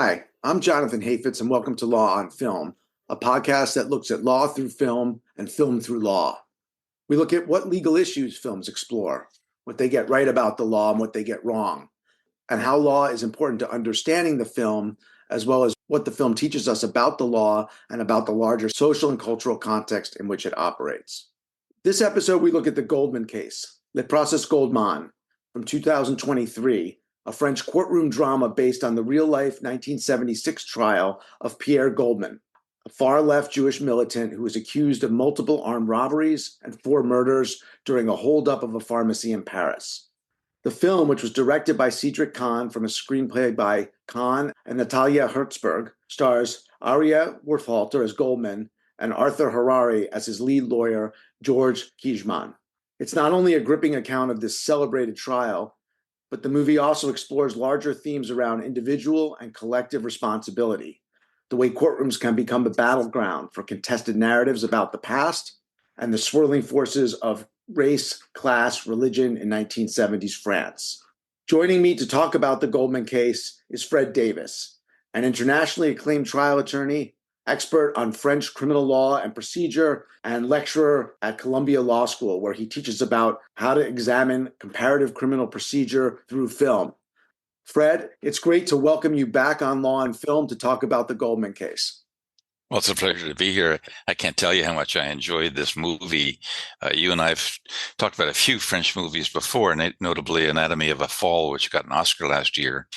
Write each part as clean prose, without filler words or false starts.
Hi, I'm Jonathan Hafetz, and welcome to Law on Film, a podcast that looks at law through film and film through law. We look at what legal issues films explore, what they get right about the law and what they get wrong, and how law is important to understanding the film, as well as what the film teaches us about the law and about the larger social and cultural context in which it operates. This episode, we look at the Goldman case, Le Procès Goldman, from 2023, a French courtroom drama based on the real-life 1976 trial of Pierre Goldman, a far-left Jewish militant who was accused of multiple armed robberies and 4 murders during a holdup of a pharmacy in Paris. The film, which was directed by Cedric Kahn from a screenplay by Kahn and Nathalie Hertzberg, stars Arieh Worthalter as Goldman and Arthur Harari as his lead lawyer, George Kiejiman. It's not only a gripping account of this celebrated trial, but the movie also explores larger themes around individual and collective responsibility, the way courtrooms can become the battleground for contested narratives about the past, and the swirling forces of race, class, religion in 1970s France. Joining me to talk about the Goldman case is Fred Davis, an internationally acclaimed trial attorney, expert on French criminal law and procedure, and lecturer at Columbia Law School, where he teaches about how to examine comparative criminal procedure through film. Fred, it's great to welcome you back on Law and Film to talk about the Goldman case. Well, it's a pleasure to be here. I can't tell you how much I enjoyed this movie. You and I have talked about a few French movies before, notably Anatomy of a Fall, which got an Oscar last year,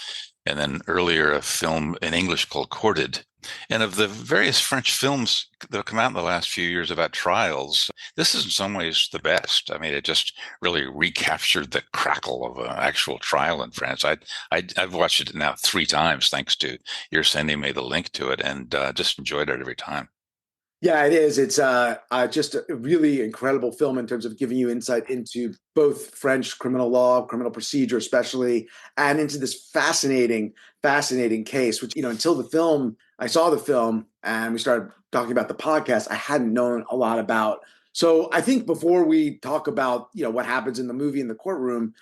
and then earlier a film in English called Courted. And of the various French films that have come out in the last few years about trials, this is in some ways the best. I mean, it just really recaptured the crackle of an actual trial in France. I've watched it now 3 times, thanks to your sending me the link to it, and just enjoyed it every time. Yeah, it is. It's just a really incredible film in terms of giving you insight into both French criminal law, criminal procedure especially, and into this fascinating case, which, until I saw the film and we started talking about the podcast, I hadn't known a lot about. So I think before we talk about, what happens in the movie in the courtroom,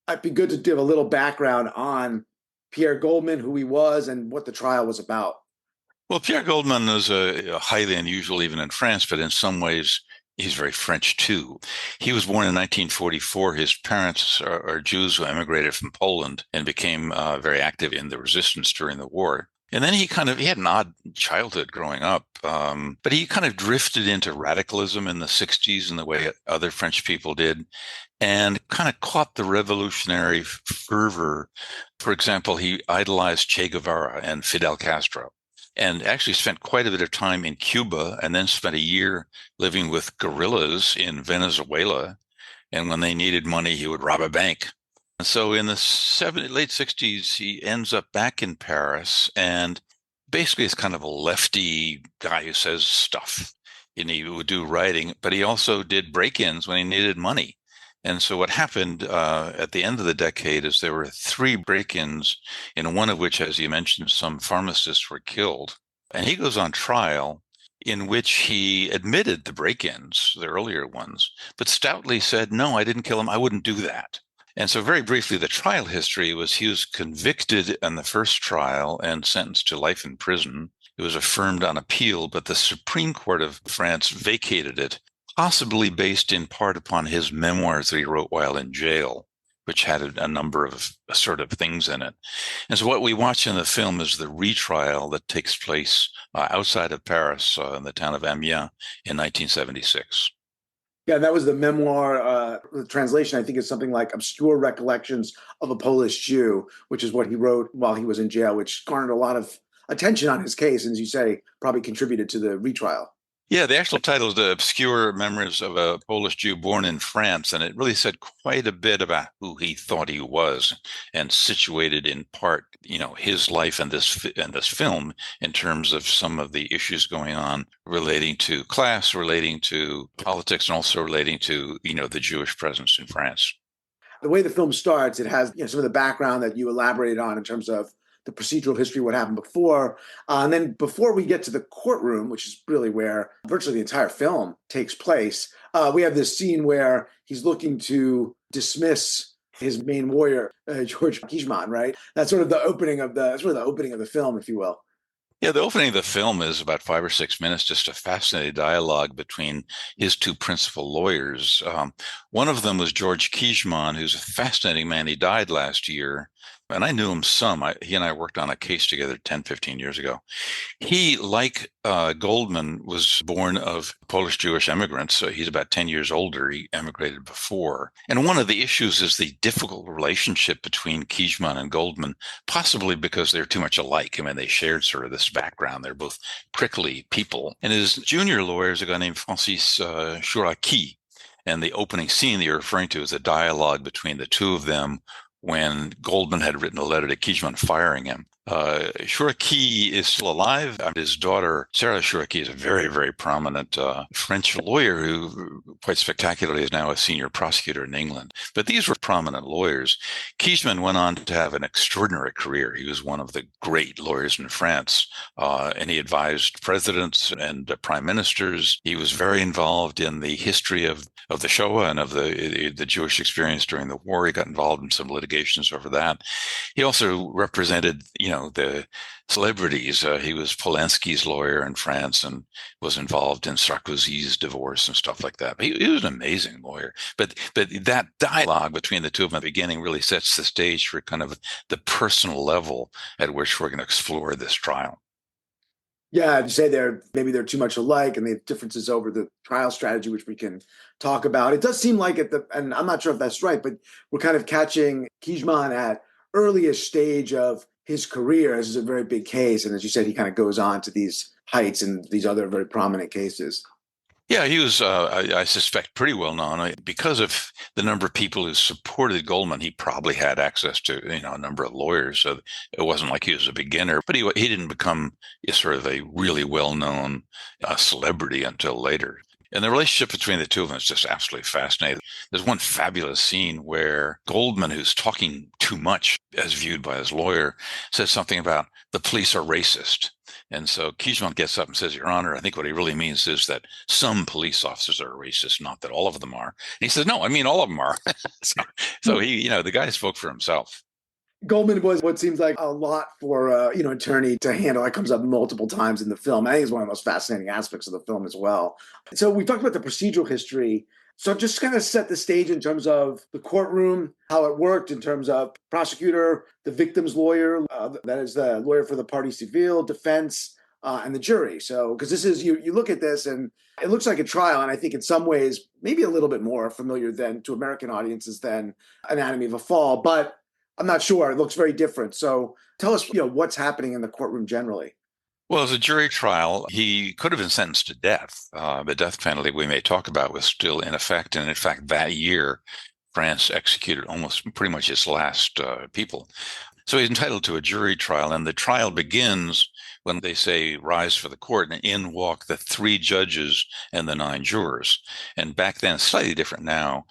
it'd be good to give a little background on Pierre Goldman, who he was and what the trial was about. Well, Pierre Goldman is a highly unusual even in France, but in some ways he's very French too. He was born in 1944. His parents are Jews who emigrated from Poland and became very active in the resistance during the war. And then he had an odd childhood growing up, but he kind of drifted into radicalism in the 60s in the way other French people did, and kind of caught the revolutionary fervor. For example, he idolized Che Guevara and Fidel Castro, and actually spent quite a bit of time in Cuba, and then spent a year living with guerrillas in Venezuela. And when they needed money, he would rob a bank. And so in the late 60s, he ends up back in Paris, and basically is kind of a lefty guy who says stuff. And he would do writing, but he also did break-ins when he needed money. And so what happened at the end of the decade is there were 3 break-ins, in one of which, as you mentioned, some pharmacists were killed. And he goes on trial in which he admitted the break-ins, the earlier ones, but stoutly said, no, I didn't kill him. I wouldn't do that. And so very briefly, the trial history was he was convicted in the first trial and sentenced to life in prison. It was affirmed on appeal, but the Supreme Court of France vacated it, possibly based in part upon his memoirs that he wrote while in jail, which had a number of sort of things in it. And so what we watch in the film is the retrial that takes place outside of Paris in the town of Amiens in 1976. Yeah, that was the memoir. The translation, I think, is something like Obscure Recollections of a Polish Jew, which is what he wrote while he was in jail, which garnered a lot of attention on his case, and as you say, probably contributed to the retrial. Yeah, the actual title is The Obscure Memories of a Polish Jew Born in France, and it really said quite a bit about who he thought he was, and situated in part, his life and this film in terms of some of the issues going on relating to class, relating to politics, and also relating to, the Jewish presence in France. The way the film starts, it has some of the background that you elaborated on in terms of the procedural history, what happened before. And then before we get to the courtroom, which is really where virtually the entire film takes place, we have this scene where he's looking to dismiss his main warrior, George Kiejiman, right? That's sort of the opening of the film, if you will. Yeah, the opening of the film is about 5 or 6 minutes, just a fascinating dialogue between his two principal lawyers. One of them was George Kiejiman, who's a fascinating man. He died last year, and I knew him some. He and I worked on a case together 10, 15 years ago. He, like Goldman, was born of Polish Jewish immigrants. So he's about 10 years older. He emigrated before. And one of the issues is the difficult relationship between Kiejiman and Goldman, possibly because they're too much alike. I mean, they shared sort of this background. They're both prickly people. And his junior lawyer is a guy named Francis Chouraqui. And the opening scene that you're referring to is a dialogue between the two of them when Goldman had written a letter to Kiejiman firing him. Chouraqui is still alive. His daughter, Sarah Chouraqui, is a very, very prominent French lawyer who, quite spectacularly, is now a senior prosecutor in England. But these were prominent lawyers. Kiejiman went on to have an extraordinary career. He was one of the great lawyers in France, and he advised presidents and prime ministers. He was very involved in the history of the Shoah and of the Jewish experience during the war. He got involved in some litigations over that. He also represented, the celebrities. He was Polanski's lawyer in France and was involved in Sarkozy's divorce and stuff like that. He was an amazing lawyer. But that dialogue between the two of them at the beginning really sets the stage for kind of the personal level at which we're going to explore this trial. Yeah, you say maybe they're too much alike, and they have differences over the trial strategy, which we can talk about. It does seem like and I'm not sure if that's right, but we're kind of catching Kiejiman at earliest stage of his career. This is a very big case, and as you said, he kind of goes on to these heights in these other very prominent cases. Yeah, he was, I suspect, pretty well known because of the number of people who supported Goldman. He probably had access to, a number of lawyers. So it wasn't like he was a beginner, but he didn't become sort of a really well-known celebrity until later. And the relationship between the two of them is just absolutely fascinating. There's one fabulous scene where Goldman, who's talking too much as viewed by his lawyer, says something about the police are racist. And so Kiejiman gets up and says, Your Honor, I think what he really means is that some police officers are racist, not that all of them are. And he says, No, I mean, all of them are. so he, the guy spoke for himself. Goldman was what seems like a lot for an attorney to handle. It comes up multiple times in the film. I think it's one of the most fascinating aspects of the film as well. So we talked about the procedural history. So just kind of set the stage in terms of the courtroom, how it worked in terms of prosecutor, the victim's lawyer, that is the lawyer for the partie civile, defense, and the jury. So because this is, you look at this and it looks like a trial, and I think in some ways maybe a little bit more familiar to American audiences than Anatomy of a Fall, but I'm not sure. It looks very different. So tell us, what's happening in the courtroom generally. Well, as a jury trial, he could have been sentenced to death. The death penalty we may talk about was still in effect. And in fact, that year, France executed almost pretty much its last people. So he's entitled to a jury trial, and the trial begins when they say rise for the court, and in walk the 3 judges and the 9 jurors. And back then, slightly different now,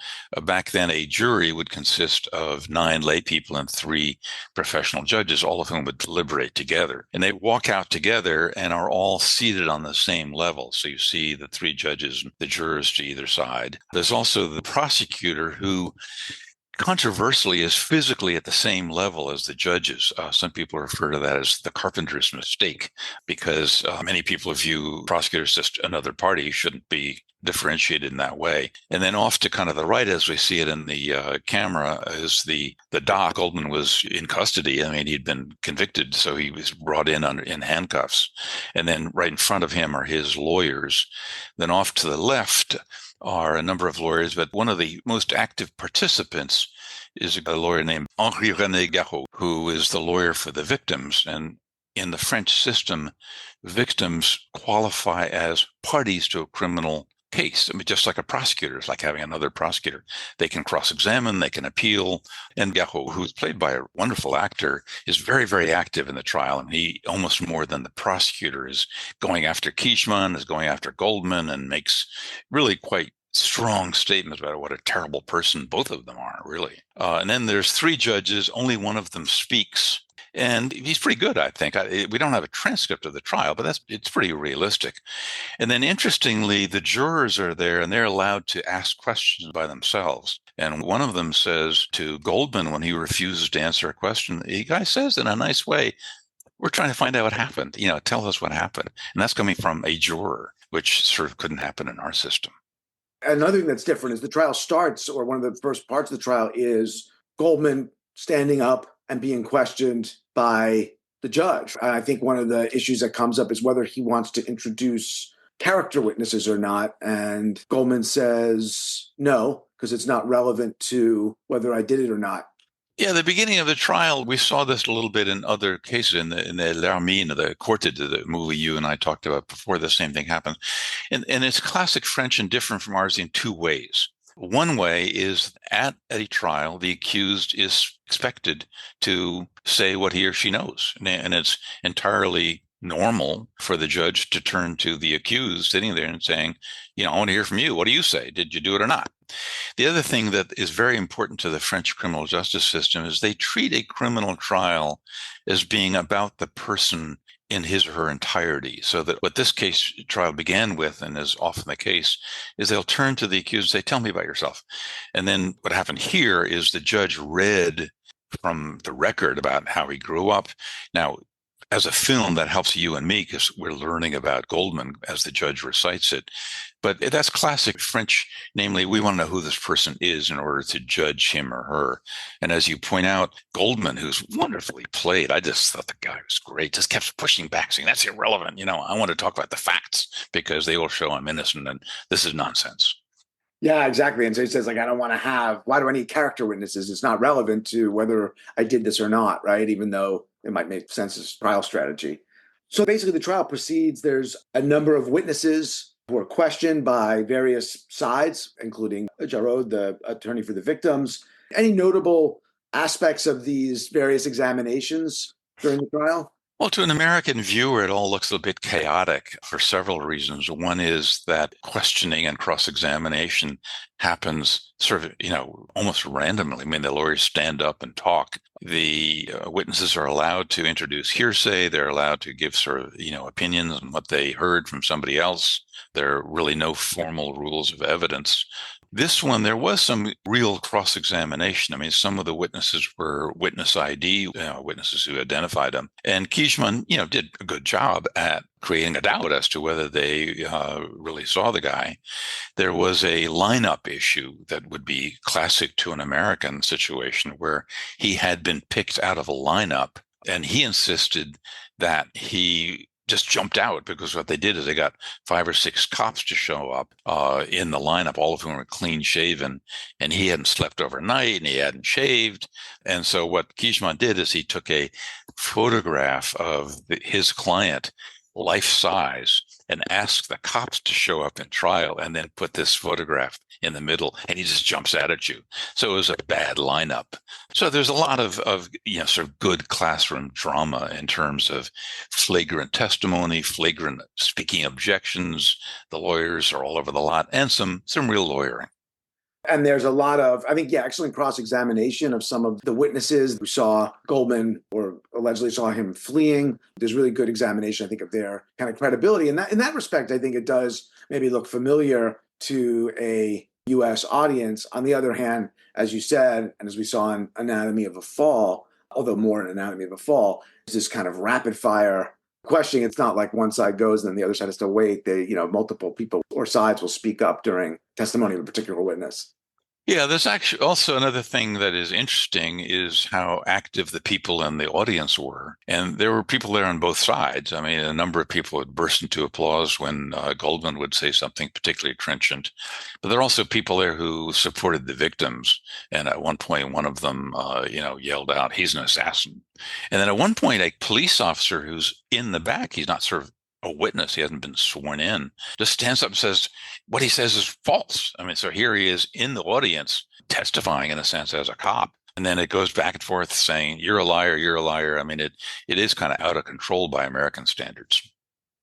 back then a jury would consist of 9 lay people and 3 professional judges, all of whom would deliberate together. And they walk out together and are all seated on the same level. So you see the 3 judges, the jurors to either side. There's also the prosecutor who controversially is physically at the same level as the judges. Some people refer to that as the carpenter's mistake, because many people view prosecutors just another party, shouldn't be differentiated in that way. And then off to kind of the right, as we see it in the camera, is the doc. Goldman was in custody. I mean, he'd been convicted, so he was brought in in handcuffs. And then right in front of him are his lawyers. Then off to the left are a number of lawyers, but one of the most active participants is a lawyer named Henri-René Garot, who is the lawyer for the victims. And in the French system, victims qualify as parties to a criminal case. I mean, just like a prosecutor, it's like having another prosecutor. They can cross-examine, they can appeal. And Garot, who's played by a wonderful actor, is very, very active in the trial. And he, almost more than the prosecutor, is going after Kiejiman, is going after Goldman, and makes really quite strong statements about what a terrible person both of them are, really. And then there's 3 judges. Only one of them speaks. And he's pretty good, I think. We don't have a transcript of the trial, but it's pretty realistic. And then interestingly, the jurors are there and they're allowed to ask questions by themselves. And one of them says to Goldman when he refuses to answer a question, the guy says in a nice way, we're trying to find out what happened. Tell us what happened. And that's coming from a juror, which sort of couldn't happen in our system. Another thing that's different is the trial starts, or one of the first parts of the trial is Goldman standing up and being questioned by the judge. I think one of the issues that comes up is whether he wants to introduce character witnesses or not. And Goldman says no, because it's not relevant to whether I did it or not. Yeah, the beginning of the trial, we saw this a little bit in other cases in the L'Armine, the Quartet, the movie you and I talked about before. The same thing happened, and it's classic French and different from ours in two ways. One way is at a trial, the accused is expected to say what he or she knows, and it's entirely normal for the judge to turn to the accused sitting there and saying, I want to hear from you. What do you say? Did you do it or not? The other thing that is very important to the French criminal justice system is they treat a criminal trial as being about the person in his or her entirety. So that what this case trial began with, and is often the case, is they'll turn to the accused and say, tell me about yourself. And then what happened here is the judge read from the record about how he grew up. Now, as a film, that helps you and me because we're learning about Goldman as the judge recites it. But that's classic French, namely, we want to know who this person is in order to judge him or her. And as you point out, Goldman, who's wonderfully played, I just thought the guy was great, just kept pushing back, saying, that's irrelevant. I want to talk about the facts because they will show I'm innocent and this is nonsense. Yeah, exactly. And so he says, why do I need character witnesses? It's not relevant to whether I did this or not, right? Even though it might make sense as trial strategy. So basically the trial proceeds. There's a number of witnesses who are questioned by various sides, including Jarod, the attorney for the victims. Any notable aspects of these various examinations during the trial? Well, to an American viewer, it all looks a bit chaotic for several reasons. One is that questioning and cross-examination happens sort of, almost randomly. I mean, the lawyers stand up and talk. The witnesses are allowed to introduce hearsay. They're allowed to give sort of, opinions on what they heard from somebody else. There are really no formal rules of evidence. This one, there was some real cross-examination. I mean, some of the witnesses were witness ID, witnesses who identified them. And Kiejiman, did a good job at creating a doubt as to whether they really saw the guy. There was a lineup issue that would be classic to an American situation where he had been picked out of a lineup and he insisted that he just jumped out because what they did is they got 5 or 6 cops to show up in the lineup, all of whom were clean shaven, and he hadn't slept overnight and he hadn't shaved. And so what Kiejiman did is he took a photograph of his client, life size, and asked the cops to show up in trial and then put this photograph in the middle, and he just jumps out at you. So it was a bad lineup. So there's a lot of sort of good classroom drama in terms of flagrant testimony, flagrant speaking objections. The lawyers are all over the lot, and some real lawyering. And there's a lot of, I think, excellent cross-examination of some of the witnesses. We saw Goldman, or allegedly saw him fleeing. There's really good examination, I think, of their kind of credibility. And in that respect, I think it does maybe look familiar to a U.S. audience. On the other hand, as you said, and as we saw in Anatomy of a Fall, although more in Anatomy of a Fall, is this kind of rapid-fire questioning. It's not like one side goes and then the other side has to wait. Multiple people or sides will speak up during testimony of a particular witness. Yeah, there's actually also another thing that is interesting is how active the people in the audience were. And there were people there on both sides. I mean, a number of people would burst into applause when Goldman would say something particularly trenchant. But there are also people there who supported the victims. And at one point, one of them, yelled out, he's an assassin. And then at one point, a police officer who's in the back, he's not sort of a witness, he hasn't been sworn in, just stands up and says what he says is false. I mean, so here he is in the audience testifying in a sense as a cop. And then it goes back and forth saying, you're a liar, you're a liar. I mean, it is kind of out of control by American standards.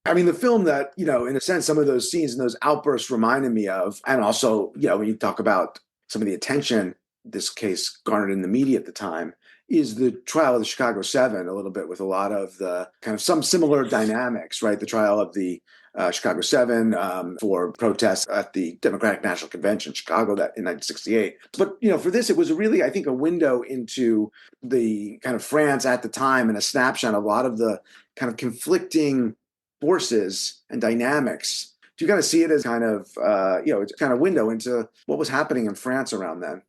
I mean, the film that, in a sense, some of those scenes and those outbursts reminded me of, and also, when you talk about some of the attention this case garnered in the media at the time, is the trial of the Chicago Seven, a little bit with a lot of the kind of some similar dynamics, right? The trial of the Chicago Seven for protests at the Democratic National Convention in Chicago that in 1968. But, for this, it was really, I think, a window into the kind of France at the time and a snapshot of a lot of the kind of conflicting forces and dynamics. Do you kind of see it as kind of, it's kind of window into what was happening in France around then?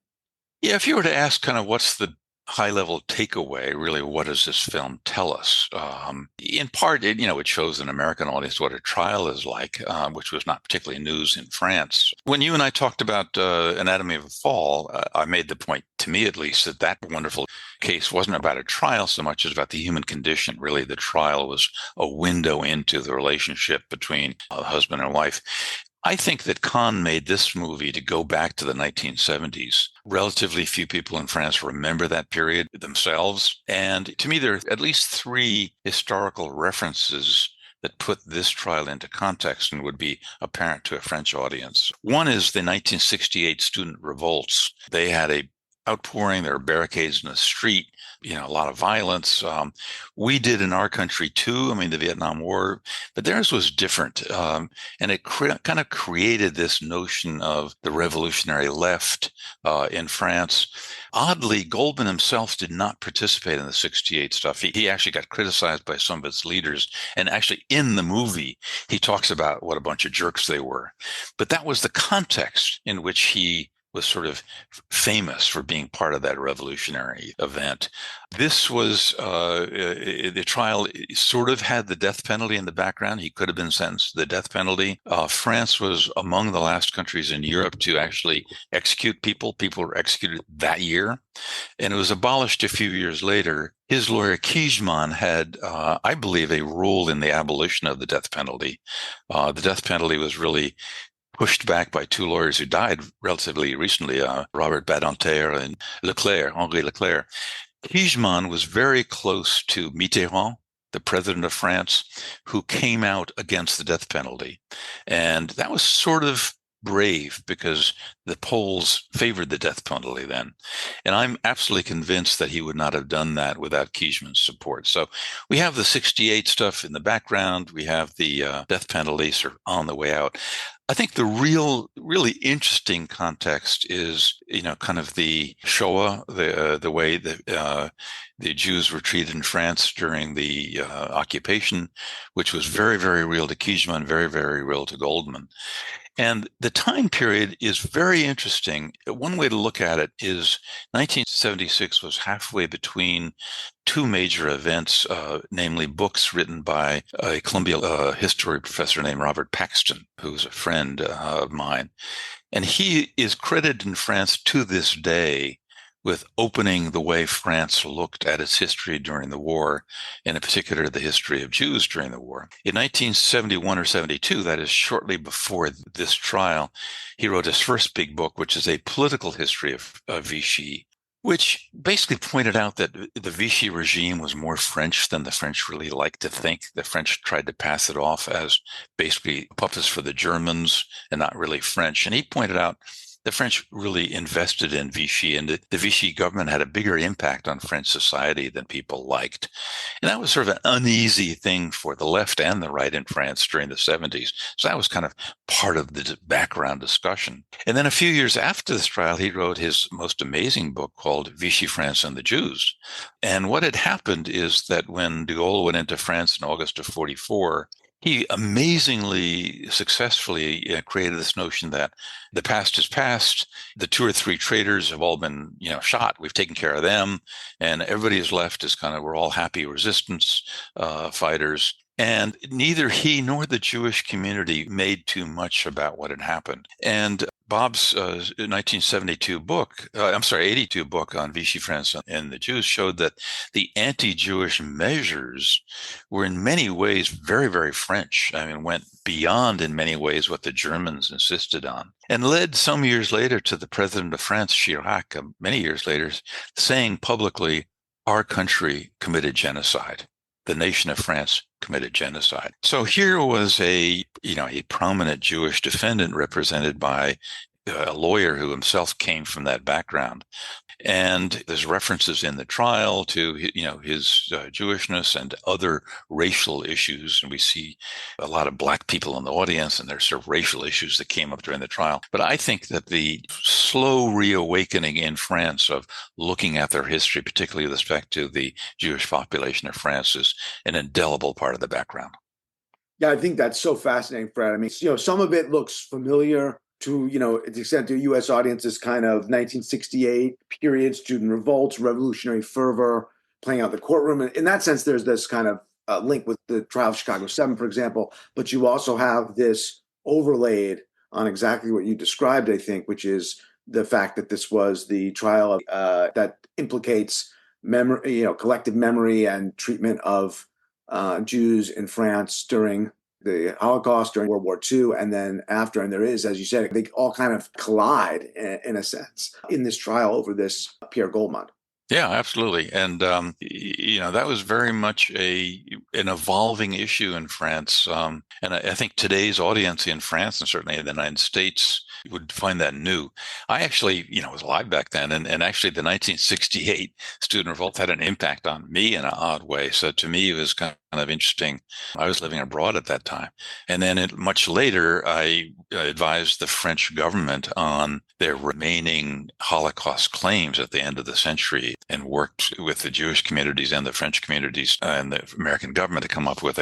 Yeah, if you were to ask kind of what's the high-level takeaway, really, what does this film tell us? In part, it shows an American audience what a trial is like, which was not particularly news in France. When you and I talked about Anatomy of a Fall, I made the point, to me at least, that wonderful case wasn't about a trial so much as about the human condition. Really, the trial was a window into the relationship between husband and wife. I think that Kahn made this movie to go back to the 1970s. Relatively few people in France remember that period themselves. And to me, there are at least three historical references that put this trial into context and would be apparent to a French audience. One is the 1968 student revolts. They had a outpouring, there were barricades in the street, a lot of violence. We did in our country too. I mean, the Vietnam War, but theirs was different. And it kind of created this notion of the revolutionary left in France. Oddly, Goldman himself did not participate in the 68 stuff. He actually got criticized by some of its leaders. And actually in the movie, he talks about what a bunch of jerks they were. But that was the context in which he was sort of famous for being part of that revolutionary event. This was the trial sort of had the death penalty in the background. He could have been sentenced to the death penalty. France was among the last countries in Europe to actually execute people. People were executed that year, and it was abolished a few years later. His lawyer Kiejiman had, I believe, a role in the abolition of the death penalty. The death penalty was really pushed back by two lawyers who died relatively recently, Robert Badinter and Henri Leclerc. Kiejiman was very close to Mitterrand, the president of France, who came out against the death penalty. And that was sort of brave because the polls favored the death penalty then. And I'm absolutely convinced that he would not have done that without Kiejiman's support. So we have the 68 stuff in the background. We have the death penalty sort of on the way out. I think the really interesting context is, kind of the Shoah, the way that the Jews were treated in France during the occupation, which was very, very real to Kiejiman, very, very real to Goldman. And the time period is very interesting. One way to look at it is 1976 was halfway between two major events, namely books written by a Columbia history professor named Robert Paxton, who's a friend of mine. And he is credited in France to this day with opening the way France looked at its history during the war, and in particular, the history of Jews during the war. In 1971 or 72, that is shortly before this trial, he wrote his first big book, which is a political history of Vichy, which basically pointed out that the Vichy regime was more French than the French really liked to think. The French tried to pass it off as basically puppets for the Germans and not really French. And he pointed out the French really invested in Vichy, and the Vichy government had a bigger impact on French society than people liked. And that was sort of an uneasy thing for the left and the right in France during the 70s. So that was kind of part of the background discussion. And then a few years after this trial, he wrote his most amazing book called Vichy France and the Jews. And what had happened is that when de Gaulle went into France in August of 44, he amazingly successfully created this notion that the past is past. The two or three traitors have all been, shot. We've taken care of them, and everybody is left as kind of we're all happy resistance fighters. And neither he nor the Jewish community made too much about what had happened. And Bob's 1972 book, 82 book on Vichy France and the Jews showed that the anti-Jewish measures were in many ways very, very French. I mean, went beyond in many ways what the Germans insisted on, and led some years later to the president of France, Chirac, many years later, saying publicly, our country committed genocide. The nation of France committed genocide. So here was a prominent Jewish defendant represented by a lawyer who himself came from that background. And there's references in the trial to, his Jewishness and other racial issues. And we see a lot of black people in the audience, and there's sort of racial issues that came up during the trial. But I think that the slow reawakening in France of looking at their history, particularly with respect to the Jewish population of France, is an indelible part of the background. Yeah, I think that's so fascinating, Fred. I mean, some of it looks familiar to, to the extent to U.S. audiences, kind of 1968 period, student revolts, revolutionary fervor, playing out the courtroom. In that sense, there's this kind of link with the trial of Chicago 7, for example. But you also have this overlaid on exactly what you described, I think, which is the fact that this was the trial of, that implicates memory, collective memory and treatment of Jews in France during the Holocaust, during World War II, and then after. And there is, as you said, they all kind of collide in a sense in this trial over this Pierre Goldman. Yeah, absolutely. And, that was very much an evolving issue in France. And I think today's audience in France, and certainly in the United States, would find that new. I actually, was alive back then. And actually, the 1968 student revolt had an impact on me in an odd way. So to me, it was kind of interesting. I was living abroad at that time. And then much later, I advised the French government on their remaining Holocaust claims at the end of the century, and worked with the Jewish communities and the French communities and the American government to come up with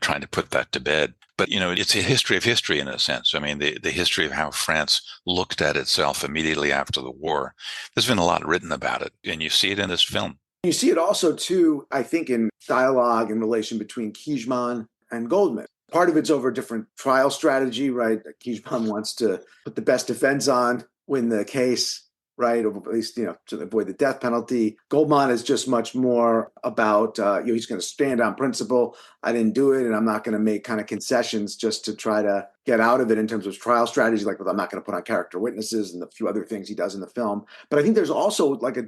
trying to put that to bed. But, it's a history of history in a sense. I mean, the history of how France looked at itself immediately after the war. There's been a lot written about it, and you see it in this film. You see it also, too, I think, in dialogue and relation between Kiejiman and Goldman. Part of it's over different trial strategy, right? Kiejiman wants to put the best defense on, win the case, right? Or at least, to avoid the death penalty. Goldman is just much more about, he's going to stand on principle. I didn't do it, and I'm not going to make kind of concessions just to try to get out of it in terms of trial strategy. Like, well, I'm not going to put on character witnesses and a few other things he does in the film. But I think there's also like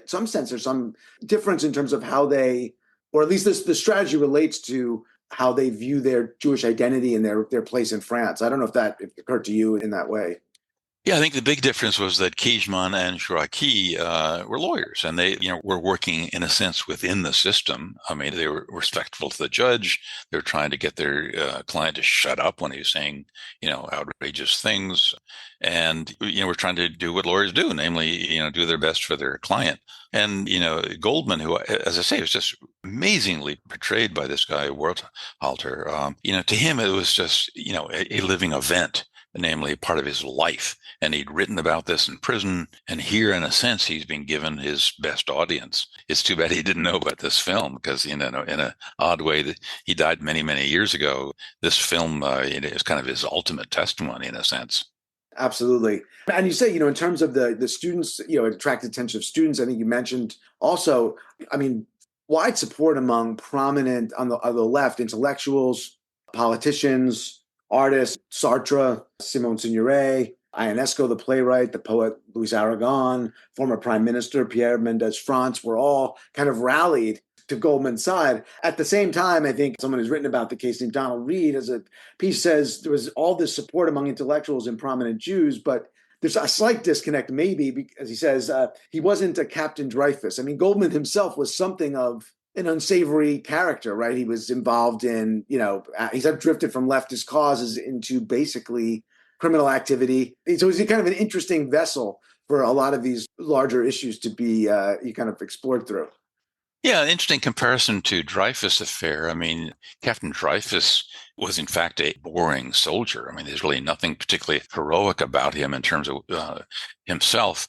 some sense there's some difference in terms of how they, or at least the strategy relates to how they view their Jewish identity and their place in France. I don't know if that occurred to you in that way. Yeah, I think the big difference was that Kiejiman and Chouraqui were lawyers, and they, were working in a sense within the system. I mean, they were respectful to the judge. They were trying to get their client to shut up when he was saying, outrageous things, and we're trying to do what lawyers do, namely, do their best for their client. And Goldman, who, as I say, was just amazingly portrayed by this guy Worthalter. To him, it was just a living event, namely part of his life. And he'd written about this in prison. And here, in a sense, he's been given his best audience. It's too bad he didn't know about this film because, in an odd way, that he died many, many years ago. This film is kind of his ultimate testimony, in a sense. Absolutely. And you say, in terms of the students, it attracted attention of students. I think you mentioned also, I mean, wide support among prominent on the left, intellectuals, politicians, artists, Sartre, Simone Signoret, Ionesco, the playwright, the poet Louis Aragon, former Prime Minister Pierre Mendès France were all kind of rallied to Goldman's side. At the same time, I think someone who's written about the case named Donald Reed as a piece says there was all this support among intellectuals and prominent Jews, but there's a slight disconnect maybe because he says he wasn't a Captain Dreyfus. I mean, Goldman himself was something of an unsavory character, right? He was involved in, he's drifted from leftist causes into basically criminal activity. So he's kind of an interesting vessel for a lot of these larger issues to be kind of explored through. Yeah, an interesting comparison to Dreyfus affair. I mean, Captain Dreyfus was in fact a boring soldier. I mean, there's really nothing particularly heroic about him in terms of himself.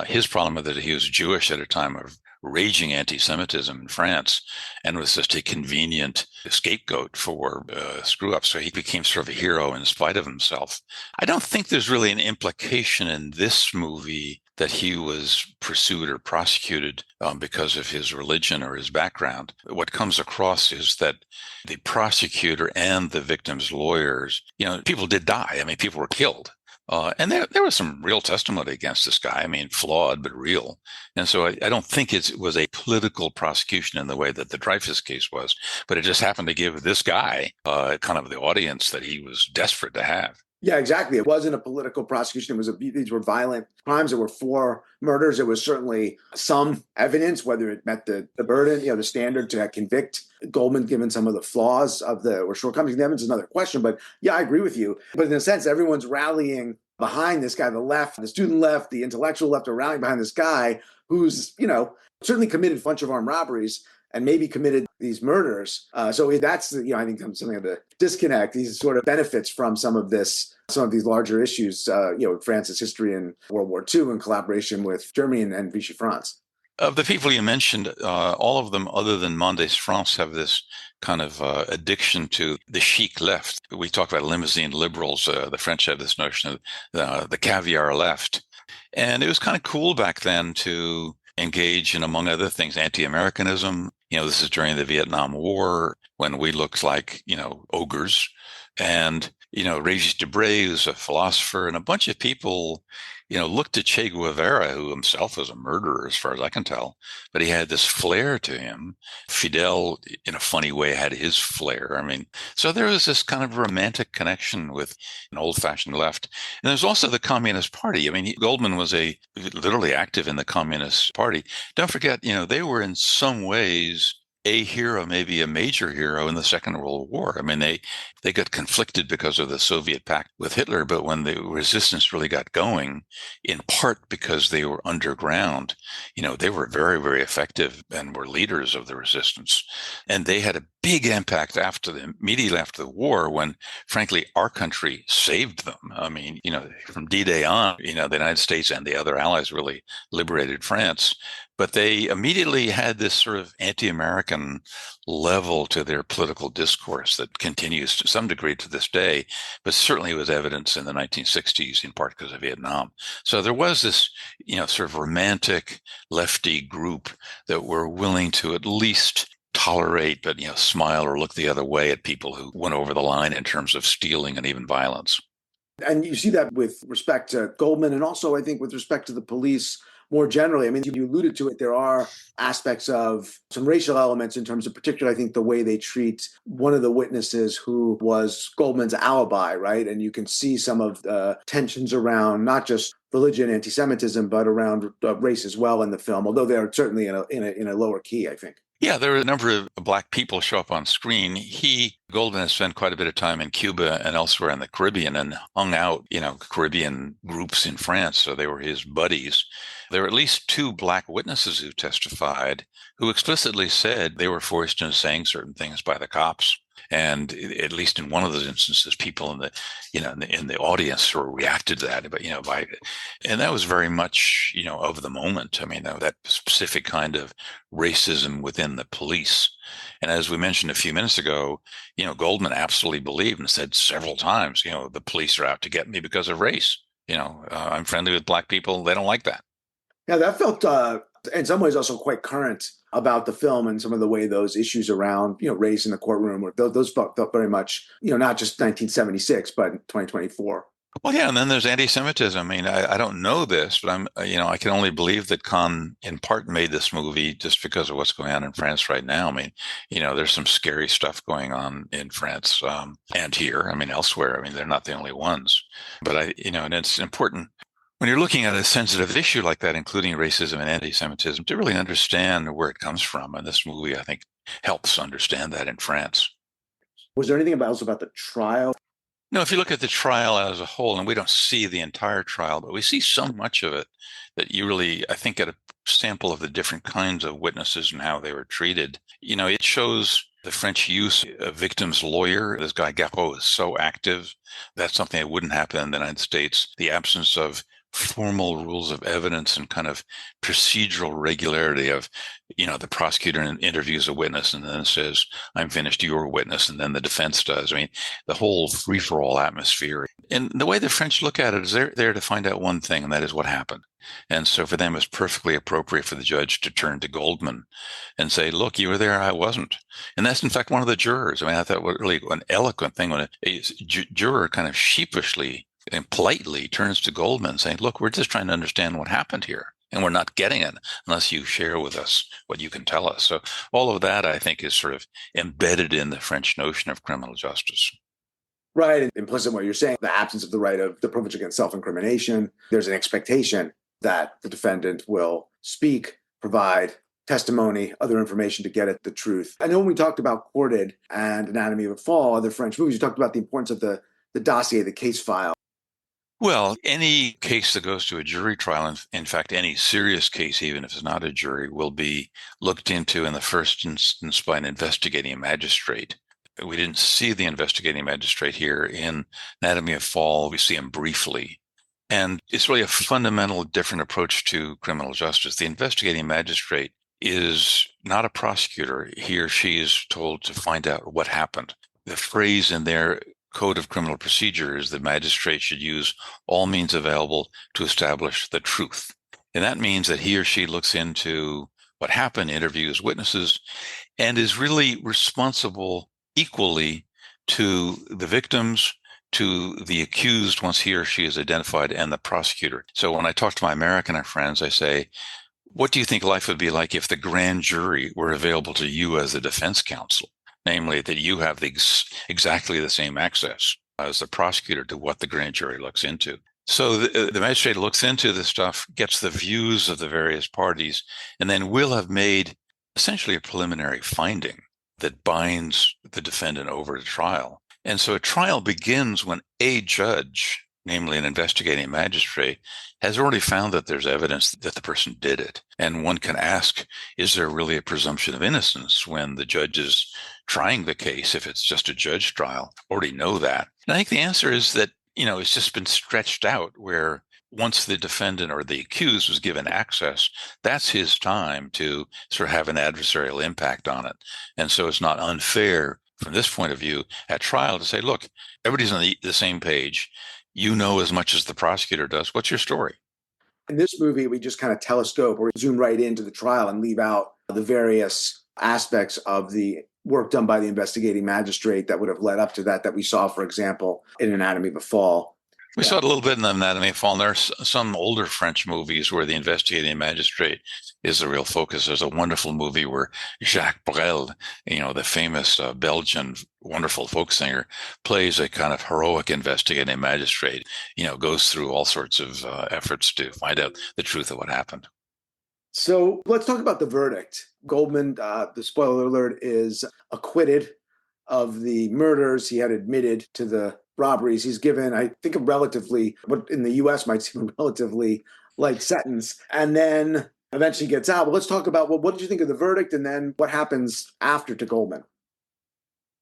His problem was that he was Jewish at a time of raging anti-Semitism in France and was just a convenient scapegoat for screw-ups. So he became sort of a hero in spite of himself. I don't think there's really an implication in this movie that he was pursued or prosecuted because of his religion or his background. What comes across is that the prosecutor and the victim's lawyers, people did die. I mean, people were killed. And there was some real testimony against this guy. I mean, flawed, but real. And so I don't think it was a political prosecution in the way that the Dreyfus case was, but it just happened to give this guy kind of the audience that he was desperate to have. Yeah, exactly. It wasn't a political prosecution. These were violent crimes. There were 4 murders. There was certainly some evidence, whether it met the burden, the standard to convict Goldman, given some of the flaws or shortcomings of the evidence, is another question. But yeah, I agree with you. But in a sense, everyone's rallying behind this guy. The left, the student left, the intellectual left are rallying behind this guy who's, certainly committed a bunch of armed robberies and maybe committed these murders. So that's, I think something of the disconnect. These sort of benefits from some of these larger issues, France's history in World War II in collaboration with Germany and Vichy France. Of the people you mentioned, all of them, other than Mendes France, have this kind of addiction to the chic left. We talk about limousine liberals. The French have this notion of the caviar left. And it was kind of cool back then to engage in, among other things, anti-Americanism. This is during the Vietnam War when we looked like, ogres. And, Regis Debray, who's a philosopher, and a bunch of people, looked at Che Guevara, who himself was a murderer, as far as I can tell, but he had this flair to him. Fidel, in a funny way, had his flair. So there was this kind of romantic connection with an old-fashioned left. And there's also the Communist Party. Goldman was literally active in the Communist Party. Don't forget, they were in some ways a hero, maybe a major hero in the Second World War. They got conflicted because of the Soviet pact with Hitler, but when the resistance really got going, in part because they were underground, they were very, very effective and were leaders of the resistance. And they had a big impact immediately after the war, when, frankly, our country saved them. From D-Day on, the United States and the other allies really liberated France. But they immediately had this sort of anti-American level to their political discourse that continues to some degree to this day, but certainly was evidence in the 1960s, in part because of Vietnam. So there was this, sort of romantic lefty group that were willing to at least tolerate, but, smile or look the other way at people who went over the line in terms of stealing and even violence. And you see that with respect to Goldman, and also I think with respect to the police more generally. You alluded to it. There are aspects of some racial elements in terms of, particularly, I think, the way they treat one of the witnesses who was Goldman's alibi, right? And you can see some of the tensions around not just religion, anti-Semitism, but around race as well in the film, although they're certainly in a lower key, I think. Yeah, there are a number of Black people show up on screen. Goldman has spent quite a bit of time in Cuba and elsewhere in the Caribbean and hung out, Caribbean groups in France. So they were his buddies. There were at least 2 Black witnesses who testified who explicitly said they were forced into saying certain things by the cops. And at least in one of those instances, people in the audience sort of reacted to that, and that was very much, of the moment. That specific kind of racism within the police. And as we mentioned a few minutes ago, Goldman absolutely believed and said several times, the police are out to get me because of race. I'm friendly with Black people. They don't like that. Yeah, that felt in some ways also quite current about the film, and some of the way those issues around, race in the courtroom, those felt very much, not just 1976, but 2024. Well, yeah, and then there's anti-Semitism. I don't know this, but I can only believe that Kahn in part made this movie just because of what's going on in France right now. There's some scary stuff going on in France and here. Elsewhere. They're not the only ones, but and it's important when you're looking at a sensitive issue like that, including racism and anti-Semitism, to really understand where it comes from. And this movie, I think, helps understand that in France. Was there anything else about the trial? No, if you look at the trial as a whole, and we don't see the entire trial, but we see so much of it that you really, I think, get a sample of the different kinds of witnesses and how they were treated. It shows the French use of victim's lawyer. This guy Garot is so active. That's something that wouldn't happen in the United States. The absence of formal rules of evidence and kind of procedural regularity of, the prosecutor interviews a witness and then says, I'm finished, you're a witness, and then the defense does. The whole free-for-all atmosphere. And the way the French look at it is they're there to find out one thing, and that is what happened. And so for them, it's perfectly appropriate for the judge to turn to Goldman and say, look, you were there, I wasn't. And that's, in fact, one of the jurors. I thought what really an eloquent thing when a juror kind of sheepishly and politely turns to Goldman saying, look, we're just trying to understand what happened here. And we're not getting it unless you share with us what you can tell us. So all of that, I think, is sort of embedded in the French notion of criminal justice. Right. And implicit in what you're saying, the absence of the right of the privilege against self-incrimination. There's an expectation that the defendant will speak, provide testimony, other information to get at the truth. I know when we talked about Courted and Anatomy of a Fall, other French movies, you talked about the importance of the dossier, the case file. Well, any case that goes to a jury trial, in fact, any serious case, even if it's not a jury, will be looked into in the first instance by an investigating magistrate. We didn't see the investigating magistrate here in Anatomy of Fall. We see him briefly. And it's really a fundamental different approach to criminal justice. The investigating magistrate is not a prosecutor. He or she is told to find out what happened. The phrase in their Code of Criminal Procedure is the magistrate should use all means available to establish the truth. And that means that he or she looks into what happened, interviews witnesses, and is really responsible equally to the victims, to the accused once he or she is identified, and the prosecutor. So when I talk to my American friends, I say, what do you think life would be like if the grand jury were available to you as a defense counsel? Namely, that you have exactly the same access as the prosecutor to what the grand jury looks into. So the magistrate looks into this stuff, gets the views of the various parties, and then will have made essentially a preliminary finding that binds the defendant over to trial. And so a trial begins when a judge, namely an investigating magistrate, has already found that there's evidence that the person did it. And one can ask, is there really a presumption of innocence when the judge is trying the case, if it's just a judge trial? Already know that. And I think the answer is that, it's just been stretched out where once the defendant or the accused was given access, that's his time to sort of have an adversarial impact on it. And so it's not unfair from this point of view at trial to say, look, everybody's on the same page. You know as much as the prosecutor does. What's your story? In this movie, we just kind of telescope or zoom right into the trial and leave out the various aspects of the work done by the investigating magistrate that would have led up to that we saw, for example, in Anatomy of a Fall. We saw it a little bit in the Anatomy of a Fall. There's some older French movies where the investigating magistrate is the real focus. There's a wonderful movie where Jacques Brel, the famous Belgian wonderful folk singer, plays a kind of heroic investigating magistrate, goes through all sorts of efforts to find out the truth of what happened. So let's talk about the verdict. Goldman, the spoiler alert, is acquitted of the murders. He had admitted to the robberies. He's given, I think, what in the U.S. might seem a relatively light sentence, and then eventually gets out. But let's talk about, what did you think of the verdict, and then what happens after to Goldman?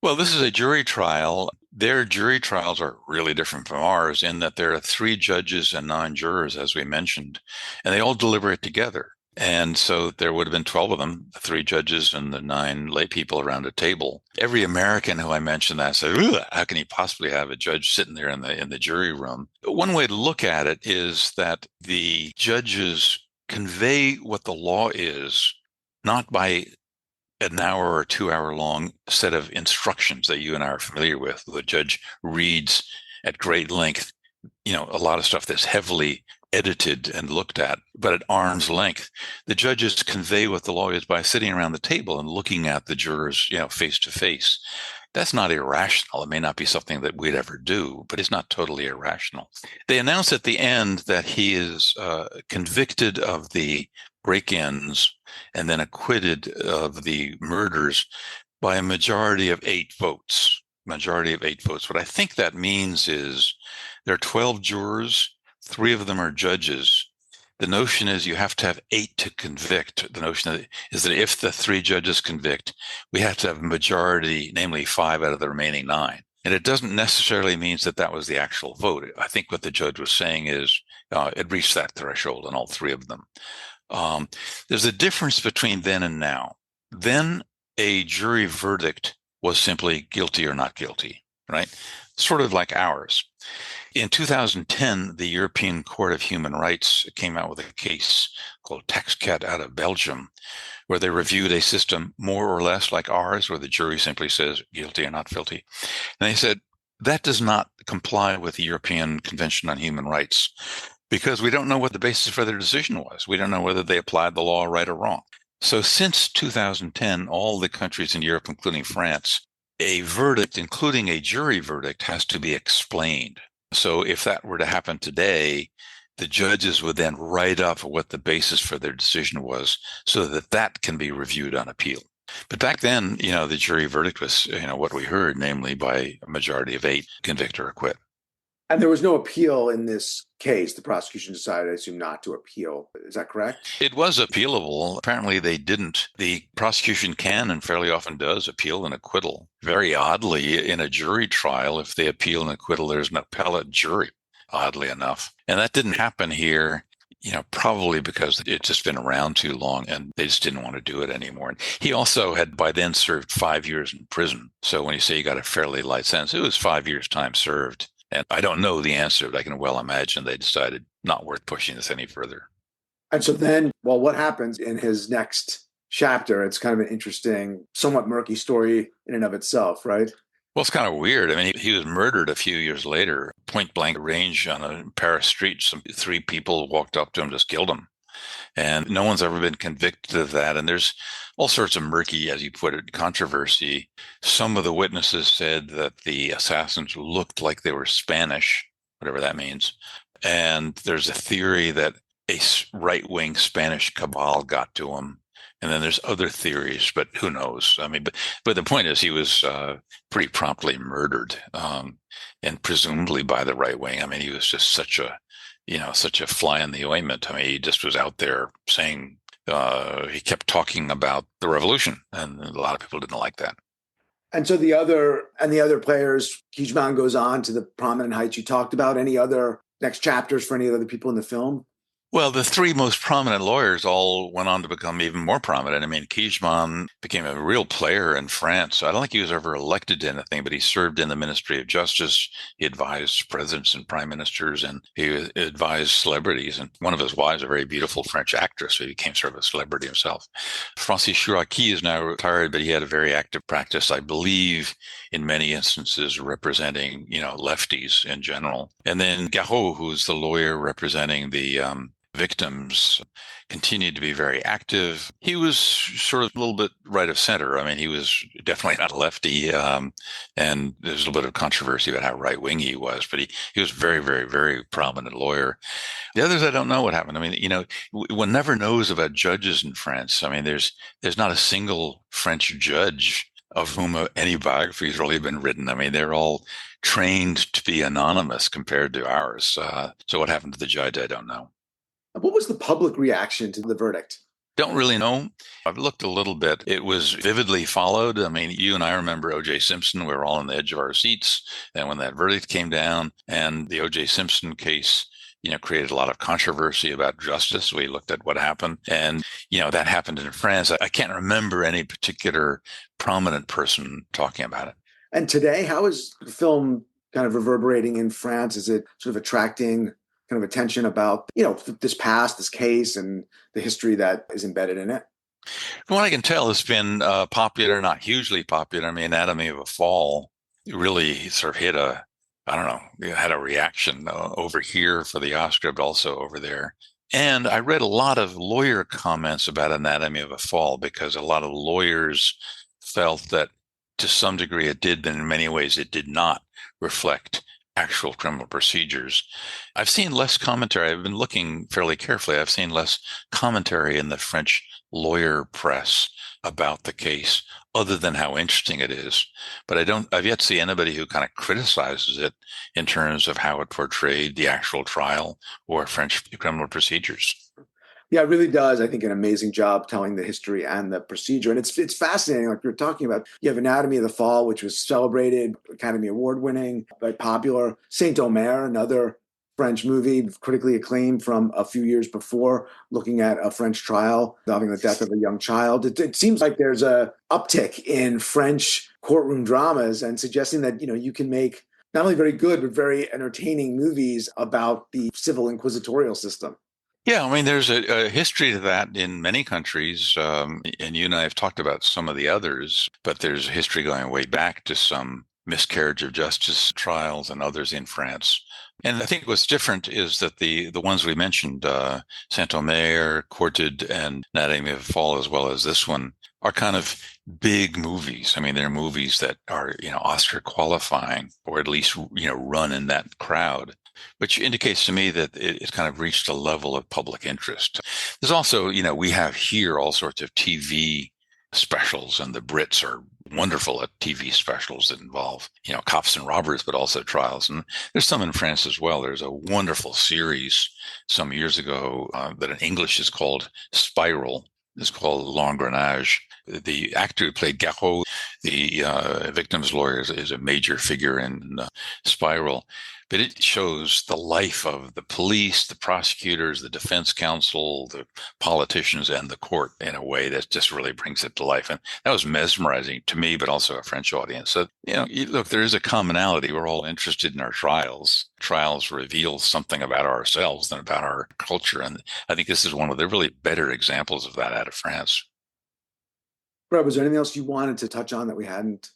Well, this is a jury trial. Their jury trials are really different from ours in that there are 3 judges and 9 jurors, as we mentioned, and they all deliberate together. And so there would have been 12 of them, the 3 judges and the 9 lay people around a table. Every American who I mentioned that said, how can you possibly have a judge sitting there in the jury room? But one way to look at it is that the judges convey what the law is, not by an hour or 2 hour long set of instructions that you and I are familiar with. The judge reads at great length, a lot of stuff that's heavily edited and looked at, but at arm's length. The judges convey what the law is by sitting around the table and looking at the jurors, face to face. That's not irrational. It may not be something that we'd ever do, but it's not totally irrational. They announce at the end that he is convicted of the break-ins and then acquitted of the murders by a majority of 8 votes. What I think that means is there are 12 jurors. 3 of them are judges. The notion is you have to have 8 to convict. The notion is that if the 3 judges convict, we have to have a majority, namely 5 out of the remaining 9. And it doesn't necessarily mean that was the actual vote. I think what the judge was saying is it reached that threshold in all 3 of them. There's a difference between then and now. Then a jury verdict was simply guilty or not guilty, right? Sort of like ours. In 2010, the European Court of Human Rights came out with a case called Taxcat out of Belgium, where they reviewed a system more or less like ours, where the jury simply says guilty or not guilty. And they said that does not comply with the European Convention on Human Rights because we don't know what the basis for their decision was. We don't know whether they applied the law right or wrong. So since 2010, all the countries in Europe, including France, a verdict, including a jury verdict, has to be explained. So if that were to happen today, the judges would then write up what the basis for their decision was so that that can be reviewed on appeal. But back then, the jury verdict was, what we heard, namely by a majority of 8, convict or acquit. And there was no appeal in this case. The prosecution decided, I assume, not to appeal. Is that correct? It was appealable. Apparently, they didn't. The prosecution can and fairly often does appeal an acquittal. Very oddly, in a jury trial, if they appeal an acquittal, there's an appellate jury, oddly enough. And that didn't happen here, probably because it's just been around too long and they just didn't want to do it anymore. And he also had by then served 5 years in prison. So when you say you got a fairly light sentence, it was 5 years' time served. And I don't know the answer, but I can well imagine they decided not worth pushing this any further. And so then, what happens in his next chapter? It's kind of an interesting, somewhat murky story in and of itself, right? Well, it's kind of weird. I mean, he was murdered a few years later, point blank range on a Paris street. 3 people walked up to him, just killed him. And no one's ever been convicted of that. And there's all sorts of murky, as you put it, controversy. Some of the witnesses said that the assassins looked like they were Spanish, whatever that means. And there's a theory that a right-wing Spanish cabal got to him. And then there's other theories, but who knows? I mean, but the point is he was pretty promptly murdered, and presumably by the right wing. I mean, he was just such a fly in the ointment. I mean, he just was out there saying, he kept talking about the revolution, and a lot of people didn't like that. And so the other players, Kiejiman goes on to the prominent heights you talked about. Any other next chapters for any other people in the film? Well, the 3 most prominent lawyers all went on to become even more prominent. I mean, Kiejiman became a real player in France. I don't think he was ever elected to anything, but he served in the Ministry of Justice. He advised presidents and prime ministers, and he advised celebrities. And one of his wives, a very beautiful French actress, so he became sort of a celebrity himself. Francis Chouraqui is now retired, but he had a very active practice, I believe, in many instances representing, lefties in general. And then Garot, who's the lawyer representing the victims, continued to be very active. He was sort of a little bit right of center. I mean, he was definitely not a lefty, and there's a little bit of controversy about how right-wing he was, but he was very, very, very prominent lawyer. The others, I don't know what happened. I mean, one never knows about judges in France. I mean, there's not a single French judge of whom any biography has really been written. I mean, they're all trained to be anonymous compared to ours. So what happened to the judge, I don't know. What was the public reaction to the verdict? Don't really know. I've looked a little bit. It was vividly followed. I mean, you and I remember O.J. Simpson. We were all on the edge of our seats. And when that verdict came down, and the O.J. Simpson case, created a lot of controversy about justice. We looked at what happened. And, that happened in France. I can't remember any particular prominent person talking about it. And today, how is the film kind of reverberating in France? Is it sort of attracting kind of attention about, this past, this case, and the history that is embedded in it? From what I can tell, it's been popular, not hugely popular. I mean, Anatomy of a Fall really sort of had a reaction over here for the Oscar, but also over there. And I read a lot of lawyer comments about Anatomy of a Fall because a lot of lawyers felt that to some degree it did, but in many ways it did not reflect actual criminal procedures. I've seen less commentary. I've been looking fairly carefully. I've seen less commentary in the French lawyer press about the case, other than how interesting it is. But I've yet to see anybody who kind of criticizes it in terms of how it portrayed the actual trial or French criminal procedures. Yeah, it really does, I think, an amazing job telling the history and the procedure. And it's fascinating, like we were talking about. You have Anatomy of the Fall, which was celebrated, Academy Award winning, very popular. Saint-Omer, another French movie, critically acclaimed from a few years before, looking at a French trial involving the death of a young child. It seems like there's a uptick in French courtroom dramas and suggesting that, you can make not only very good, but very entertaining movies about the civil inquisitorial system. Yeah, I mean, there's a history to that in many countries, and you and I have talked about some of the others, but there's a history going way back to some miscarriage of justice trials and others in France. And I think what's different is that the ones we mentioned, Saint-Omer, Courted, and Anatomy of a Fall, as well as this one, are kind of big movies. I mean, they're movies that are, Oscar qualifying, or at least, run in that crowd, which indicates to me that it's kind of reached a level of public interest. There's also, we have here all sorts of TV specials, and the Brits are wonderful at TV specials that involve, cops and robbers, but also trials. And there's some in France as well. There's a wonderful series some years ago that in English is called Spiral. It's called L'Engrenage. The actor who played Garot, the victim's lawyer, is a major figure in Spiral. But it shows the life of the police, the prosecutors, the defense counsel, the politicians, and the court in a way that just really brings it to life. And that was mesmerizing to me, but also a French audience. So, look, there is a commonality. We're all interested in our trials. Trials reveal something about ourselves than about our culture. And I think this is one of the really better examples of that out of France. Brett, was there anything else you wanted to touch on that we hadn't?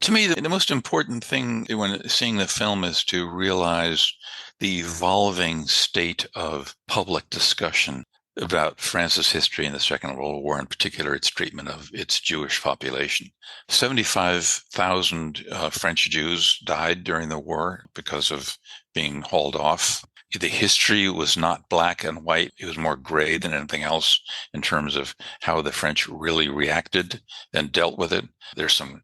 To me, the most important thing when seeing the film is to realize the evolving state of public discussion about France's history in the Second World War, in particular its treatment of its Jewish population. 75,000 French Jews died during the war because of being hauled off. The history was not black and white. It was more gray than anything else in terms of how the French really reacted and dealt with it. There's some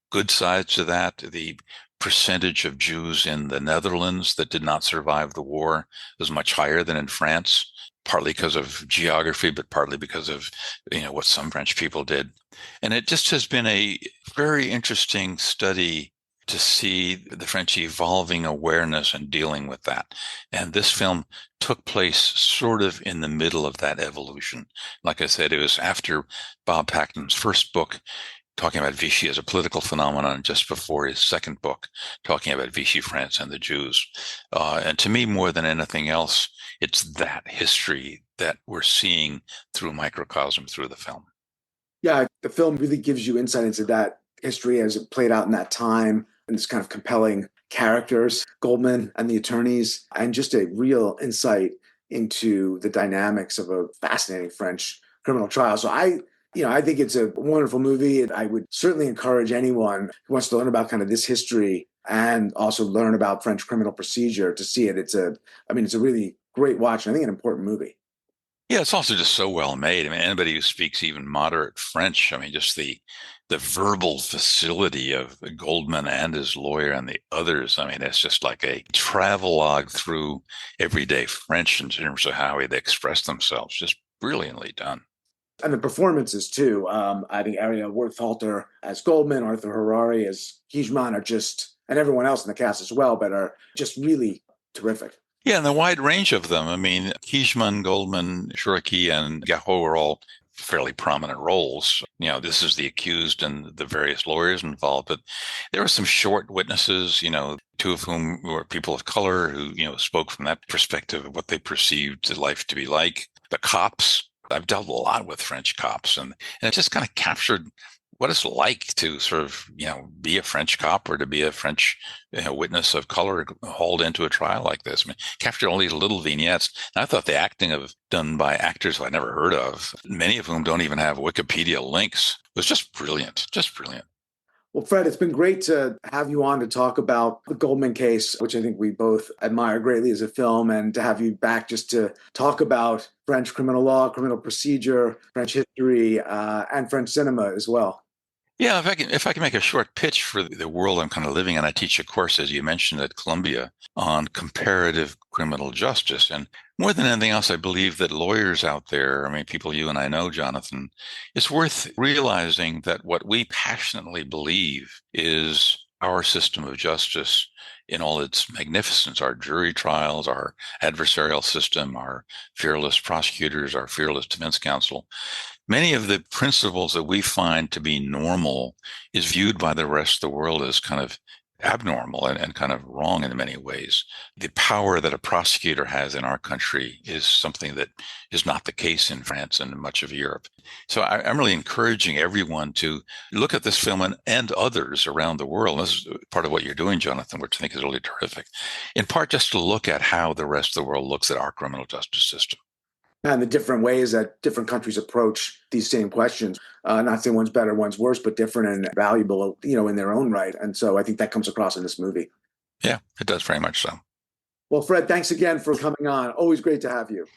good sides to that. The percentage of Jews in the Netherlands that did not survive the war was much higher than in France, partly because of geography, but partly because of, what some French people did. And it just has been a very interesting study to see the French evolving awareness and dealing with that. And this film took place sort of in the middle of that evolution. Like I said, it was after Bob Packen's first book, talking about Vichy as a political phenomenon, just before his second book, talking about Vichy France and the Jews. And to me, more than anything else, it's that history that we're seeing through microcosm through the film. Yeah, the film really gives you insight into that history as it played out in that time, and this kind of compelling characters, Goldman and the attorneys, and just a real insight into the dynamics of a fascinating French criminal trial. So I think it's a wonderful movie. I would certainly encourage anyone who wants to learn about kind of this history and also learn about French criminal procedure to see it. It's a really great watch, and I think an important movie. Yeah, it's also just so well made. I mean, anybody who speaks even moderate French, I mean, just the verbal facility of Goldman and his lawyer and the others. I mean, it's just like a travelogue through everyday French in terms of how they express themselves. Just brilliantly done. And the performances too. I think Arieh Worthalter as Goldman, Arthur Harari as Kiejiman are just, and everyone else in the cast as well, but are just really terrific. Yeah, and the wide range of them. I mean, Kiejiman, Goldman, Chouraqui, and Garot are all fairly prominent roles. This is the accused and the various lawyers involved, but there were some short witnesses, two of whom were people of color who, spoke from that perspective of what they perceived life to be like. The cops, I've dealt a lot with French cops, and it just kind of captured what it's like to sort of, be a French cop or to be a French witness of color hauled into a trial like this. I mean, captured all these little vignettes. And I thought the acting done by actors who I never heard of, many of whom don't even have Wikipedia links, was just brilliant, just brilliant. Well, Fred, it's been great to have you on to talk about the Goldman case, which I think we both admire greatly as a film, and to have you back just to talk about French criminal law, criminal procedure, French history, and French cinema as well. Yeah, if I can make a short pitch for the world I'm kind of living in, I teach a course, as you mentioned, at Columbia on comparative criminal justice. And more than anything else, I believe that lawyers out there, I mean, people you and I know, Jonathan, it's worth realizing that what we passionately believe is our system of justice in all its magnificence, our jury trials, our adversarial system, our fearless prosecutors, our fearless defense counsel. Many of the principles that we find to be normal is viewed by the rest of the world as kind of abnormal and kind of wrong in many ways. The power that a prosecutor has in our country is something that is not the case in France and much of Europe. So I'm really encouraging everyone to look at this film and others around the world. This is part of what you're doing, Jonathan, which I think is really terrific. In part, just to look at how the rest of the world looks at our criminal justice system. And the different ways that different countries approach these same questions. Not saying one's better, one's worse, but different and valuable, in their own right. And so I think that comes across in this movie. Yeah, it does very much so. Well, Fred, thanks again for coming on. Always great to have you.